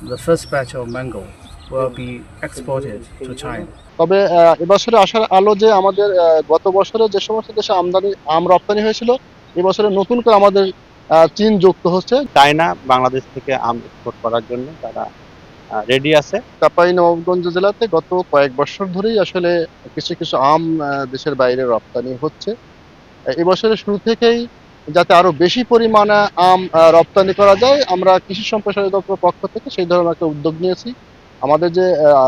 the first batch of mango will be exported to China. তবে এবছরে আসার আলো যে আমাদের গত বছরে যে সমস্ত দেশে আম রপ্তানি হয়েছিল, এবছরে নতুন করে আমাদের চীন যুক্ত হচ্ছে। চায়না বাংলাদেশ থেকে আম এক্সপোর্ট করার জন্য তারা রেডি আছে। চাঁপাইনবাবগঞ্জ জেলাতে গত কয়েক বছর ধরেই আসলে কিছু কিছু আম দেশের বাইরে রপ্তানি হচ্ছে। এবছরের শুরু থেকেই যাতে আরো বেশি পরিমাণে আম রপ্তানি করা যায়, আমরা কৃষি সম্প্রসারণ দপ্তরের পক্ষ থেকে সেই ধরনের একটা উদ্যোগ নিয়েছি। আমাদের যে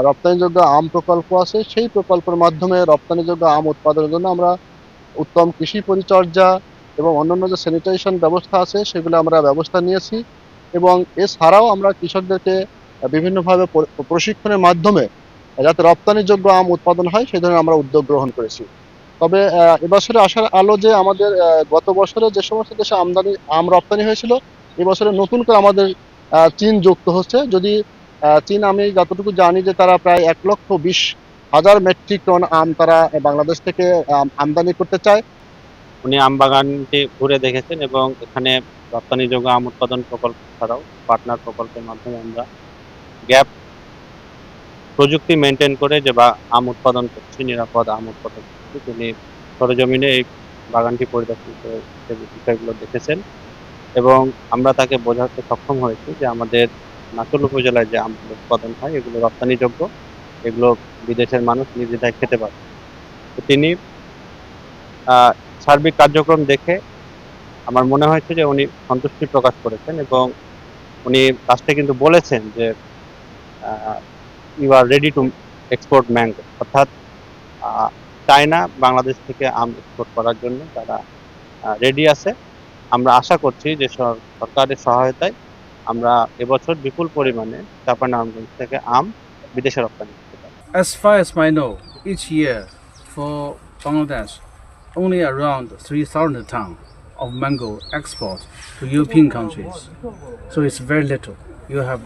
রপ্তানিযোগ্য আম প্রকল্প আছে, সেই প্রকল্পের মাধ্যমে রপ্তানিযোগ্য আম উৎপাদনের জন্য আমরা উত্তম কৃষি পরিচর্যা এবং অন্যান্য যে স্যানিটেশন ব্যবস্থা আছে, সেগুলো আমরা ব্যবস্থা নিয়েছি। এবং এছাড়াও আমরা কৃষকদেরকে বিভিন্নভাবে প্রশিক্ষণের মাধ্যমে যাতে রপ্তানিযোগ্য আম উৎপাদন হয়, সেই ধরনের আমরা উদ্যোগ গ্রহণ করেছি। তবে এবছরে আসার আলো যে আমাদের গত বছরে যে সমস্ত দেশে আম রপ্তানি হয়েছিল, এবছরে নতুন করে আমাদের চীন যুক্ত হচ্ছে। যদি চীন, আমি যতটুকু জানি যে তারা প্রায় 1,20,000 মেট্রিক টন আম তারা বাংলাদেশ থেকে আমদানি করতে চায়। উনি আম বাগানটি ঘুরে দেখেছেন এবং এখানে রপ্তানিযোগ্য আম উৎপাদন প্রকল্প ছাড়াও পার্টনার প্রকল্পের মাধ্যমে আমরা গ্যাপ প্রযুক্তি মেনটেন করে যে আম উৎপাদন করছি, নিরাপদ আম উৎপাদন করছি, তিনি সরেজমিনে এই বাগানটি পরিদর্শন করে সে বিষয়গুলো দেখেছেন এবং আমরা তাকে বোঝাতে সক্ষম হয়েছি যে আমাদের নাচল উপজেলায় যে আমগুলো উৎপাদন হয় এগুলো রপ্তানিযোগ্য, এগুলো বিদেশের মানুষ নির্দ্বিধায় খেতে পারে। তো তিনি সার্বিক কার্যক্রম দেখে আমার মনে হয়েছে যে উনি সন্তুষ্টি প্রকাশ করেছেন এবং উনি লাস্টে কিন্তু বলেছেন যে you are ready to export mango, অর্থাৎ চায়না বাংলাদেশ থেকে আম এক্সপোর্ট করার জন্য তারা রেডি আছে। আমরা আশা করছি যে সরকারের সহায়তায় আমরা এবছর বিপুল পরিমাণে চাঁপাইনবাবগঞ্জ থেকে আম বিদেশে রপ্তানি করতে পারি। As far as I know, each year for Bangladesh, only around 3,000 tons of mango export to European countries. So it's very little. You have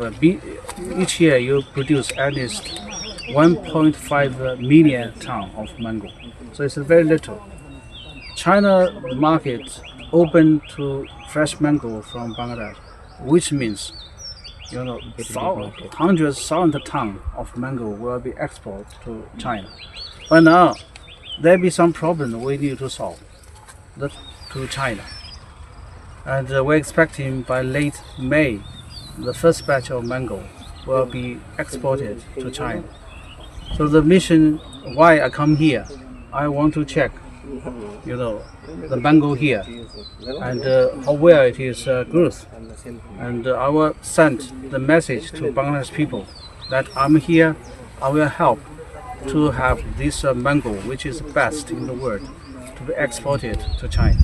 each year you produce at least 1.5 million tons of mango. So it's very little. China market open to fresh mango from Bangladesh, which means hundreds thousand tons of mango will be exported to China. But now there be some problem we need to solve to China, and we're expecting by late May the first batch of mango will be exported to China. So the mission why I come here, I want to check the mango here and how well it is growth, and I will send the message to Bangladesh people that I'm here, I will help to have this mango which is best in the world to be exported to China.